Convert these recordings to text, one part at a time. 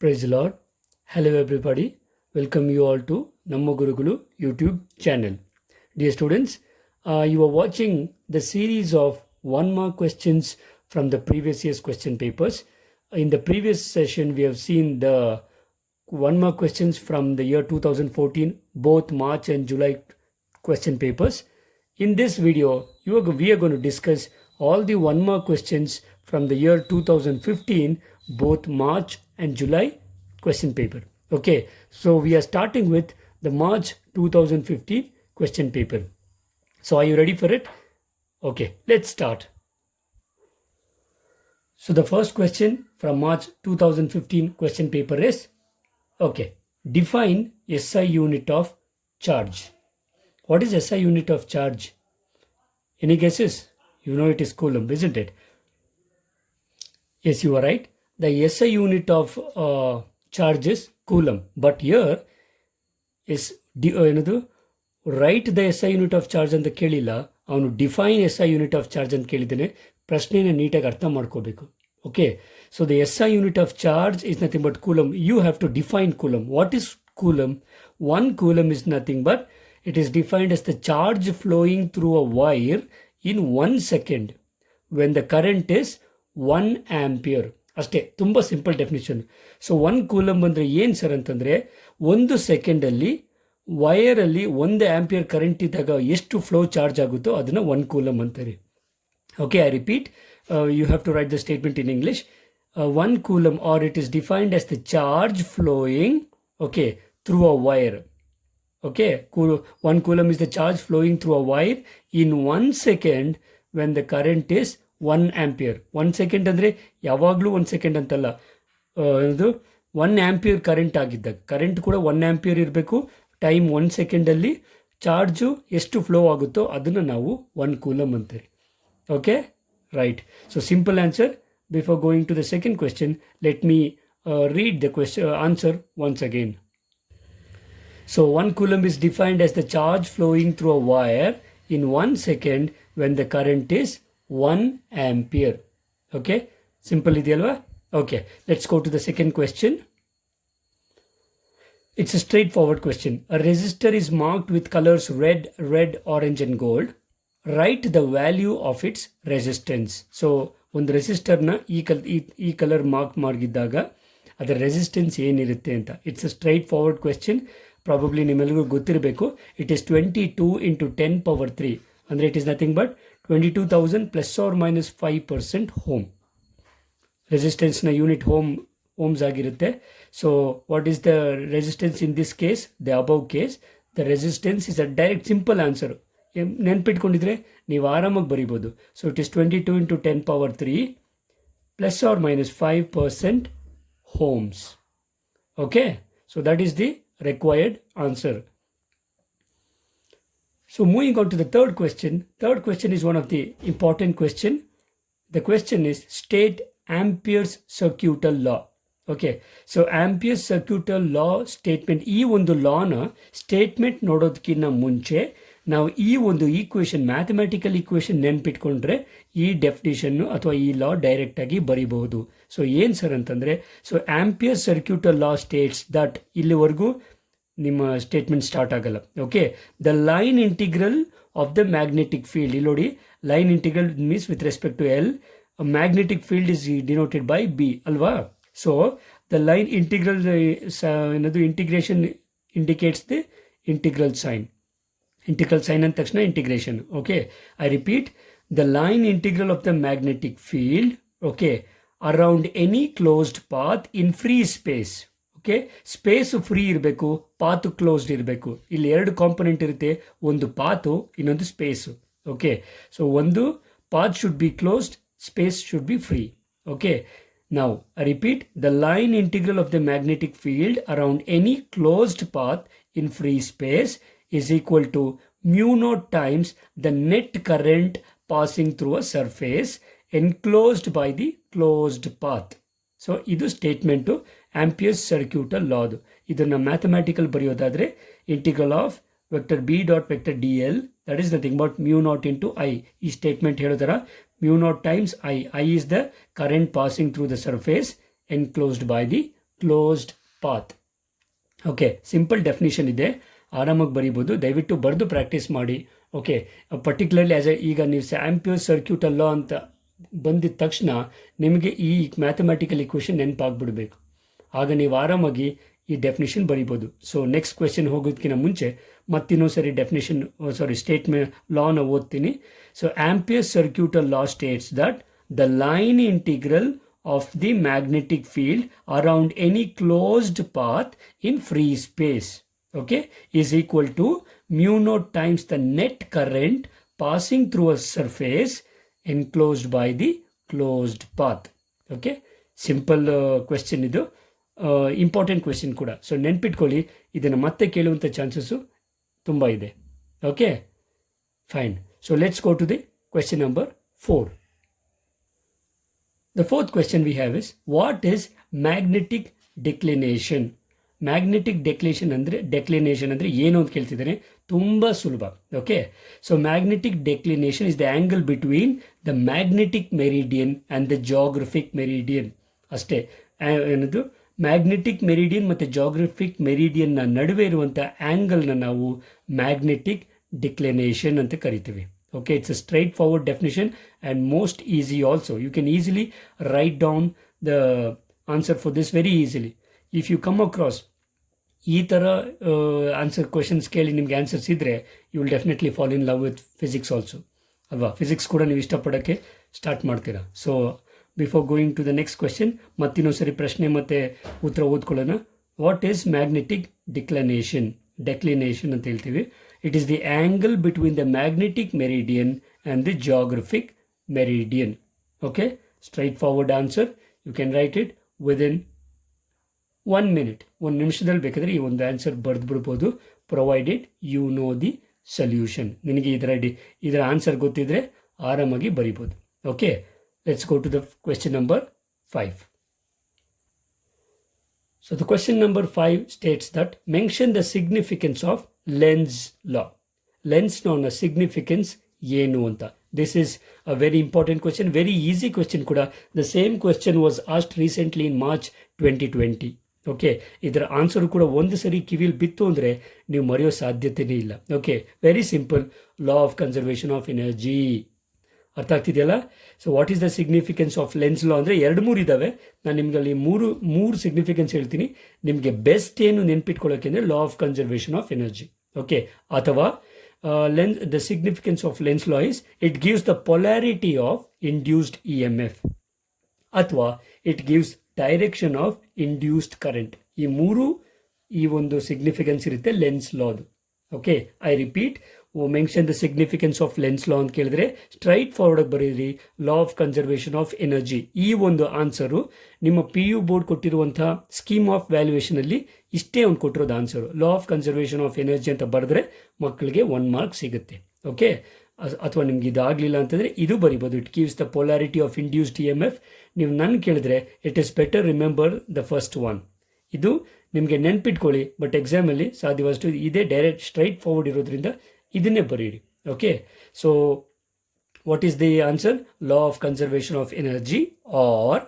Praise the Lord. Hello everybody. Welcome you all to Namma Gurukulu YouTube channel. Dear students, you are watching the series of 1 mark questions from the previous year's question papers. In the previous session, we have seen the 1 mark questions from the year 2014, both March and July question papers. In this video, we are going to discuss all the 1 mark questions from the year 2015, both March and July question paper. Okay, so we are starting with the March 2015 question paper. So are you ready for it? Okay, let's start. So the first question from March 2015 question paper is, okay, define SI unit of charge. What is SI unit of charge? Any guesses? You know it is coulomb, isn't it? Yes, you are right. The SI unit of charge is coulomb. But here is write the SI unit of charge ಅಂತ ಕೇಳಿಲ್ಲ, ಅವನು define SI unit of charge ಅಂತ ಕೇಳಿದ್ದಾನೆ. ಪ್ರಶ್ನೆನ ನೀಟಾಗಿ ಅರ್ಥ ಮಾಡ್ಕೋಬೇಕು. Okay, so the SI unit of charge is nothing but coulomb. You have to define coulomb. What is coulomb? 1 coulomb is nothing but it is defined as the charge flowing through a wire in 1 second when the current is 1 ampere. ಅಷ್ಟೇ, ತುಂಬ simple definition. So 1 coulomb ಅಂದರೆ ಏನು sir ಅಂತಂದರೆ, 1 ಸೆಕೆಂಡಲ್ಲಿ ವೈರಲ್ಲಿ 1 ampere current ಇದ್ದಾಗ ಎಷ್ಟು flow charge ಆಗುತ್ತೋ ಅದನ್ನು 1 coulomb ಅಂತಾರೆ. Okay, I repeat, you have to write the statement in English. 1 coulomb or it is defined as the charge flowing, okay, through a wire. Okay, 1 coulomb is the charge flowing through a wire in 1 second when the current is 1 ampere. 1 second ಅಂದರೆ ಯಾವಾಗಲೂ 1 second ಅಂತಲ್ಲ, ಇದು 1 ampere current ಆಗಿದ್ದಾಗ, current ಕೂಡ 1 ampere ಇರಬೇಕು, time 1 ಸೆಕೆಂಡಲ್ಲಿ charge ಎಷ್ಟು flow ಆಗುತ್ತೋ ಅದನ್ನು ನಾವು 1 ಕೂಲಂಬ್ ಅಂತಾರೆ. Okay, right. So simple answer. Before going to the second question, let me read the question answer once again. So 1 coulomb is defined as the charge flowing through a wire in 1 second when the current is 1 ampere. Okay, simple idiyalva. Okay, let's go to the second question. It's a straightforward question. A resistor is marked with colors red, orange and gold. Write the value of its resistance. So ಒಂದು ರೆಸಿಸ್ಟರ್ನ ಈ colour mark ಮಾಡಿದ್ದಾಗ ಅದರ resistance ಏನಿರುತ್ತೆ ಅಂತ. It's a straight forward question. Probably ನಿಮ್ಮೆಲ್ಲರಿಗೂ ಗೊತ್ತಿರಬೇಕು. It is 22 into 10 power 3 ಅಂದರೆ it is nothing but 22,000 ±5% ohm. ರೆಸಿಸ್ಟೆನ್ಸ್ನ unit ohms ಆಗಿರುತ್ತೆ. So what is the resistance in this case, the above case? The resistance is a direct simple answer. ನೆನ್ಪಿಟ್ಕೊಂಡಿದ್ರೆ ನೀವು ಆರಾಮಾಗಿ ಬರಿಬೋದು. So it is 22 into 10 power 3 ±5% homes. Okay, so that is the required answer. So moving on to the third question. Third question is one of the important question. The question is state Ampere's circuital law. Okay, so Ampere's circuital law statement. ಈ ಒಂದು ಲಾನ statement ನೋಡೋದಕ್ಕಿಂತ ಮುಂಚೆ ನಾವು ಈ ಒಂದು equation, mathematical equation ನೆನ್ಪಿಟ್ಕೊಂಡ್ರೆ ಈ ಡೆಫಿನಿಷನ್ನು ಅಥವಾ ಈ law ಡೈರೆಕ್ಟಾಗಿ ಬರೀಬಹುದು. ಸೊ ಏನು ಸರ್ ಅಂತಂದರೆ, so ampere circuital law states that, ಇಲ್ಲಿವರೆಗೂ ನಿಮ್ಮ ಸ್ಟೇಟ್ಮೆಂಟ್ ಸ್ಟಾರ್ಟ್ ಆಗಲ್ಲ. Okay, the line integral of the magnetic field. ಇಲ್ಲಿ ನೋಡಿ, line integral means with respect to L, magnetic field is denoted by B ಅಲ್ವಾ. So the line integral ಏನದು integration indicates the integral sign. Integral sign ಅಂದ ತಕ್ಷಣ integration. Okay, I repeat, the line integral of the magnetic field, okay, around any closed path in free space. Okay, space free ಇರಬೇಕು, path closed ಇರಬೇಕು. ಇಲ್ಲಿ 2 component ಇರುತ್ತೆ, ಒಂದು path, ಇನ್ನೊಂದು space. Okay, so ಒಂದು path should be closed, space should be free. Okay, now I repeat, the line integral of the magnetic field around any closed path in free space is equal to mu naught times the net current passing through a surface enclosed by the closed path. So ಇದು statement Ampere's circuital ಲಾದು. ಇದನ್ನು mathematical ಬರೆಯೋದಾದರೆ integral of vector B dot vector D L, that is nothing but mu naught into I. ಈ statement ಹೇಳೋ ಥರ mu naught times I. I is the current passing through the surface enclosed by the closed path. Okay, simple definition ಇದೆ, ಆರಾಮಾಗಿ ಬರೀಬೋದು. ದಯವಿಟ್ಟು ಬರೆದು practice ಮಾಡಿ. Okay, particularly ಈಗ ನೀವು ಆಂಪಿಯರ್ ಸರ್ಕ್ಯೂಟ್ ಲಾ ಅಂತ ಬಂದಿದ ತಕ್ಷಣ ನಿಮಗೆ ಈ ಮ್ಯಾಥಮೆಟಿಕಲ್ ಇಕ್ವೇಷನ್ ನೆನಪಾಗ್ಬಿಡ್ಬೇಕು. ಆಗ ನೀವು ಆರಾಮಾಗಿ ಈ ಡೆಫಿನಿಷನ್ ಬರೀಬೋದು. ಸೊ ನೆಕ್ಸ್ಟ್ ಕ್ವೆಶನ್ ಹೋಗೋದಕ್ಕಿಂತ ಮುಂಚೆ ಮತ್ತಿನ್ನೊಂದು ಡೆಫಿನಿಷನ್ ಸ್ಟೇಟ್ಮೆಂಟ್ ಲಾನ ಓದ್ತೀನಿ. So ampere circuital law states that the line integral of the magnetic field around any closed path in free space, okay, is equal to mu naught times the net current passing through a surface enclosed by the closed path. Okay, simple question ಇದು, important question ಕೂಡ. So ನೆನ್ಪಿಟ್ಕೊಳ್ಳಿ, ಇದನ್ನು ಮತ್ತೆ ಕೇಳುವಂಥ chances ತುಂಬ ಇದೆ. Okay, fine. So let's go to the question number 4. The fourth question we have is, what is magnetic declination? Magnetic ಡೆಕ್ಲಿನೇಷನ್ ಅಂದರೆ ಏನು ಅಂತ ಕೇಳ್ತಿದ್ದಾನೆ. ತುಂಬ ಸುಲಭ. Okay, so magnetic ಡೆಕ್ಲಿನೇಷನ್ is the angle between the magnetic meridian and the geographic meridian. ಅಷ್ಟೇ, ಏನದು magnetic meridian ಮತ್ತು geographic ಮೆರಿಡಿಯನ್ನ ನಡುವೆ ಇರುವಂಥ ಆ್ಯಂಗಲ್ನ ನಾವು ಮ್ಯಾಗ್ನೆಟಿಕ್ ಡಿಕ್ಲಿನೇಷನ್ ಅಂತ ಕರಿತೀವಿ. Okay, it's a straightforward definition and most easy also. You can easily write down the answer for this very easily. If you come across ಈ ಥರ ಆನ್ಸರ್ ಕ್ವೆಶನ್ಸ್ ಕೇಳಿ ನಿಮಗೆ ಆನ್ಸರ್ಸ್ ಇದ್ದರೆ, you will definitely fall in love with physics also ಅಲ್ವಾ. Physics ಕೂಡ ನೀವು ಇಷ್ಟಪಡೋಕ್ಕೆ start ಮಾಡ್ತೀರಾ. So before going to the next question, ಮತ್ತಿನ್ನೊಂದು ಸರಿ ಪ್ರಶ್ನೆ ಮತ್ತು ಉತ್ತರ ಓದ್ಕೊಳ್ಳೋಣ. ವಾಟ್ ಈಸ್ ಮ್ಯಾಗ್ನೆಟಿಕ್ ಡೆಕ್ಲಿನೇಷನ್ ಅಂತ ಹೇಳ್ತೀವಿ. It is the angle between the magnetic meridian and the geographic meridian. Okay, straightforward answer. You can write it within 1 minute. 1 ನಿಮಿಷದಲ್ಲಿ ಬೇಕಾದರೆ ಈ ಒಂದು ಆನ್ಸರ್ ಬರೆದ್ಬಿಡ್ಬೋದು, provided you know the solution. ನಿನಗೆ ಇದರ answer ಗೊತ್ತಿದ್ರೆ ಆರಾಮಾಗಿ ಬರಿಬೋದು. Okay, let's go to the question number 5. So the question number 5 states that mention the significance of Lenz law. Lenz law na significance ಏನು ಅಂತ. This is a very important question, very easy question ಕೂಡ. The same question was asked recently in March 2020. Okay, ಇದರ answer ಕೂಡ ಒಂದು ಸರಿ ಕಿವಿಲಿ ಬಿತ್ತು ಅಂದರೆ ನೀವು ಮರೆಯೋ ಸಾಧ್ಯತೆಯೇ ಇಲ್ಲ. Okay, very simple, law of conservation of energy. ಅರ್ಥ ಆಗ್ತಿದೆಯಲ್ಲ. So what is the significance of Lenz law ಅಂದರೆ 2-3 ಇದ್ದಾವೆ. ನಾನು ನಿಮ್ಗೆ ಅಲ್ಲಿ ಮೂರು ಸಿಗ್ನಿಫಿಕೆನ್ಸ್ ಹೇಳ್ತೀನಿ. ನಿಮಗೆ ಬೆಸ್ಟ್ ಏನು ನೆನ್ಪಿಟ್ಕೊಳ್ಳೋಕೆ ಅಂದರೆ law of conservation of energy. Okay, ಅಥವಾ the significance of Lenz law is it gives the polarity of induced EMF, ಅಥವಾ it gives direction of induced current. ಈ ಒಂದು ಸಿಗ್ನಿಫಿಕೆನ್ಸ್ ಇರುತ್ತೆ ಲೆನ್ಸ್ ಲಾದು. Okay, I repeat, mention the significance of Lenz law ಅಂತ ಕೇಳಿದ್ರೆ straight forward ಬರೀರಿ law of conservation of energy. ಈ ಒಂದು ಆನ್ಸರು ನಿಮ್ಮ PU ಬೋರ್ಡ್ ಕೊಟ್ಟಿರುವಂತಹ ಸ್ಕೀಮ್ ಆಫ್ ವ್ಯಾಲ್ಯೂಯೇಷನಲ್ಲಿ ಇಷ್ಟೇ ಒಂದು ಕೊಟ್ಟಿರೋದು answer. Law of conservation of energy ಅಂತ ಬರೆದ್ರೆ ಮಕ್ಕಳಿಗೆ 1 ಮಾರ್ಕ್ ಸಿಗುತ್ತೆ. ಓಕೆ, ಅಥವಾ ನಿಮ್ಗೆ ಇದಾಗಲಿಲ್ಲ ಅಂತಂದರೆ ಇದು ಬರಿಬೋದು, it gives the polarity of induced EMF. ನೀವು ನನ್ನ ಕೇಳಿದ್ರೆ it is better remember the first one. ಇದು ನಿಮಗೆ ನೆನ್ಪಿಟ್ಕೊಳ್ಳಿ, ಬಟ್ ಎಕ್ಸಾಮಲ್ಲಿ ಸಾಧ್ಯವಷ್ಟು ಇದೇ ಡೈರೆಕ್ಟ್ ಸ್ಟ್ರೈಟ್ ಫಾರ್ವರ್ಡ್ ಇರೋದ್ರಿಂದ ಇದನ್ನೇ ಬರೀರಿ. Okay, so what is the answer? Law of conservation of energy, or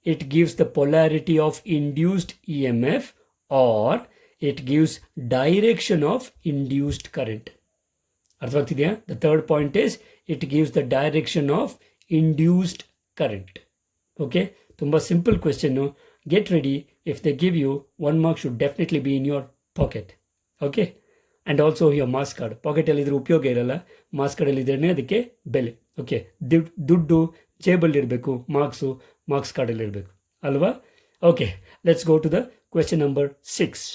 it gives the polarity of induced EMF, or it gives direction of induced current. ಅರ್ಥವಾಗ್ತಿದೆಯಾ? The third point is it gives the direction of induced current. Okay, ತುಂಬ simple question. Get ready. If they give you 1 mark should definitely be in your pocket. Okay, and also your marks card. ಪಾಕೆಟಲ್ಲಿ ಇದ್ರೆ ಉಪಯೋಗ ಇರಲ್ಲ, marks ಕಾರ್ಡಲ್ಲಿ ಇದ್ರೇ ಅದಕ್ಕೆ ಬೆಲೆ. Okay, ದುಡ್ಡು ಜೇಬಲ್ಲಿರಬೇಕು, ಮಾರ್ಕ್ಸ್ ಕಾರ್ಡಲ್ಲಿ ಇರಬೇಕು ಅಲ್ವಾ. Okay, let's go to the question number 6.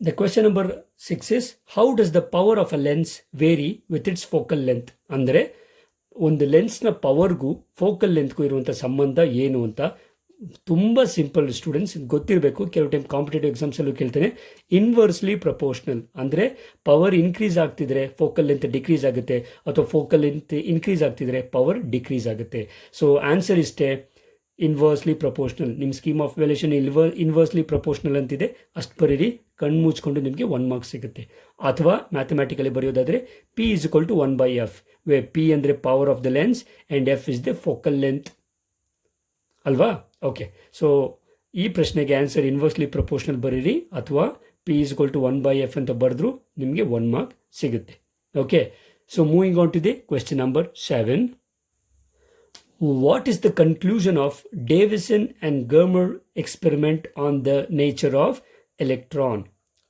The question number 6 is, how does the power of a lens vary with its focal length? ಅಂದರೆ ಒಂದು ಲೆನ್ಸ್ನ ಪವರ್ಗೂ ಫೋಕಲ್ ಲೆಂತ್ಗೂ ಇರುವಂಥ ಸಂಬಂಧ ಏನು ಅಂತ. ತುಂಬ ಸಿಂಪಲ್ ಸ್ಟೂಡೆಂಟ್ಸ್, ಗೊತ್ತಿರಬೇಕು. ಕೆಲವು ಟೈಮ್ ಕಾಂಪಿಟೇಟಿವ್ ಎಕ್ಸಾಮ್ಸಲ್ಲೂ ಕೇಳ್ತೇನೆ. ಇನ್ವರ್ಸ್ಲಿ ಪ್ರಪೋರ್ಷನಲ್ ಅಂದರೆ ಪವರ್ ಇನ್ಕ್ರೀಸ್ ಆಗ್ತಿದ್ರೆ ಫೋಕಲ್ ಲೆಂತ್ ಡಿಕ್ರೀಸ್ ಆಗುತ್ತೆ, ಅಥವಾ ಫೋಕಲ್ ಲೆಂತ್ ಇನ್ಕ್ರೀಸ್ ಆಗ್ತಿದ್ರೆ ಪವರ್ ಡಿಕ್ರೀಸ್ ಆಗುತ್ತೆ. ಸೊ ಆನ್ಸರ್ ಇಷ್ಟೇ, ಇನ್ವರ್ಸ್ಲಿ ಪ್ರಪೋರ್ಷನಲ್. ನಿಮ್ಮ scheme of valuation inversely proportional ಅಂತಿದೆ, ಅಷ್ಟು ಬರೀರಿ, ಕಣ್ಣು ಮುಚ್ಕೊಂಡು ನಿಮಗೆ 1 ಮಾರ್ಕ್ಸ್ ಸಿಗುತ್ತೆ. ಅಥವಾ ಮ್ಯಾಥಮೆಟಿಕಲಿ ಬರೆಯೋದಾದರೆ P is equal to 1/f, where P ಅಂದರೆ power of the lens and F is the focal length ಅಲ್ವಾ. ಓಕೆ, ಸೊ ಈ ಪ್ರಶ್ನೆಗೆ ಆನ್ಸರ್ ಇನ್ವರ್ಸ್ಲಿ ಪ್ರಪೋರ್ಷನಲ್ ಬರೀರಿ ಅಥವಾ P = 1/f ಅಂತ ಬರೆದ್ರು ನಿಮಗೆ 1 ಮಾರ್ಕ್ ಸಿಗುತ್ತೆ. Okay, so moving on to the question number 7. What is the conclusion of Davison and Germer experiment on the nature of electron?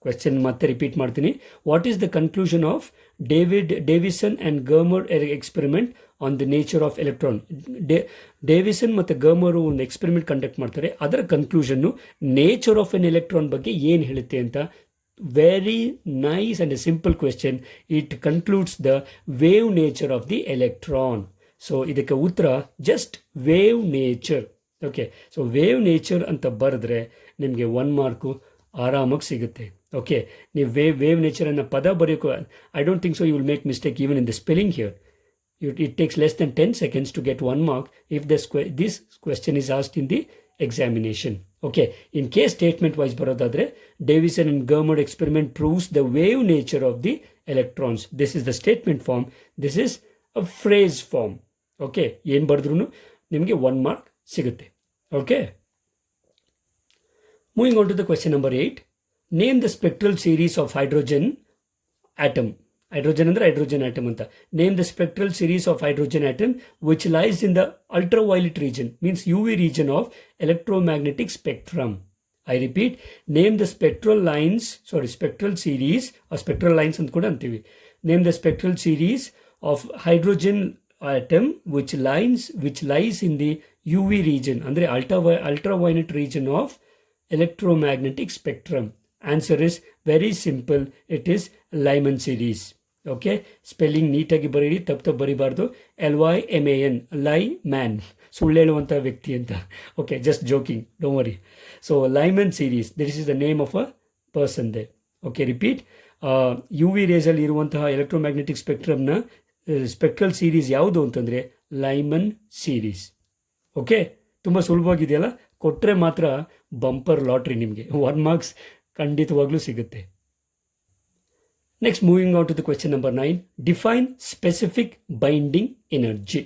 Question ಮತ್ತೆ repeat ಮಾಡ್ತೀನಿ. What is the conclusion of Davison and Germer experiment on the nature of electron? ಡೇವಿಸನ್ ಮತ್ತು ಗರ್ಮರು ಒಂದು experiment conduct ಮಾಡ್ತಾರೆ. ಅದರ ಕನ್ಕ್ಲೂಷನ್ನು nature of N electron ಬಗ್ಗೆ ಏನು ಹೇಳುತ್ತೆ ಅಂತ. Very nice and A simple question. It concludes the wave nature of the electron. So ಇದಕ್ಕೆ ಉತ್ತರ just wave nature. Okay, so wave nature ಅಂತ ಬರೆದ್ರೆ ನಿಮಗೆ 1 ಮಾರ್ಕು ಆರಾಮಾಗಿ ಸಿಗುತ್ತೆ. ಓಕೆ, ನೀವು ವೇವ್ ನೇಚರನ್ನು ಪದ ಬರೆಯೋಕೆ I don't think so you will make mistake even in the spelling here. It takes less than 10 seconds to get 1 mark if this question is asked in the examination. Okay, in case statement wise barodadre, Davison and Germer experiment proves the wave nature of the electrons. This is the statement form. This is a phrase form. Okay, yen bardrunu nimge 1 mark sigutte. Okay, moving on to the question number 8. Name the spectral series of hydrogen atom. Hydrogen ಅಂದರೆ hydrogen atom ಅಂತ. Name the spectral series of hydrogen atom which lies in the ultraviolet region, means UV region of electromagnetic spectrum. I repeat, name the spectral series spectral lines ಅಂತ ಕೂಡ ಅಂತೀವಿ. Name the spectral series of hydrogen atom which lies in the UV region ಅಂದರೆ ultraviolet region of electromagnetic spectrum. Answer is very simple. It is Lyman series. Okay, spelling ನೀಟಾಗಿ ಬರೀರಿ, ತಪ್ಪು ಬರೀಬಾರ್ದು. LYMAN, ಲೈಮ್ಯಾನ್, ಸುಳ್ಳು ಹೇಳುವಂಥ ವ್ಯಕ್ತಿ ಅಂತ. Okay, just joking, don't worry. So Lyman series, this is the name of a person they. Okay, repeat, UV ರೇಸಲ್ಲಿ ಇರುವಂತಹ electromagnetic ಸ್ಪೆಕ್ಟ್ರಮ್ನ spectral series ಯಾವುದು ಅಂತಂದರೆ ಲೈಮನ್ ಸೀರೀಸ್. ಓಕೆ, ತುಂಬ ಸುಲಭವಾಗಿದೆಯಲ್ಲ, ಕೊಟ್ಟರೆ ಮಾತ್ರ ಬಂಪರ್ ಲಾಟ್ರಿ ನಿಮಗೆ 1 ಮಾರ್ಕ್ಸ್ ಖಂಡಿತವಾಗ್ಲೂ ಸಿಗುತ್ತೆ. Next, moving out to the question number 9. Define specific binding energy.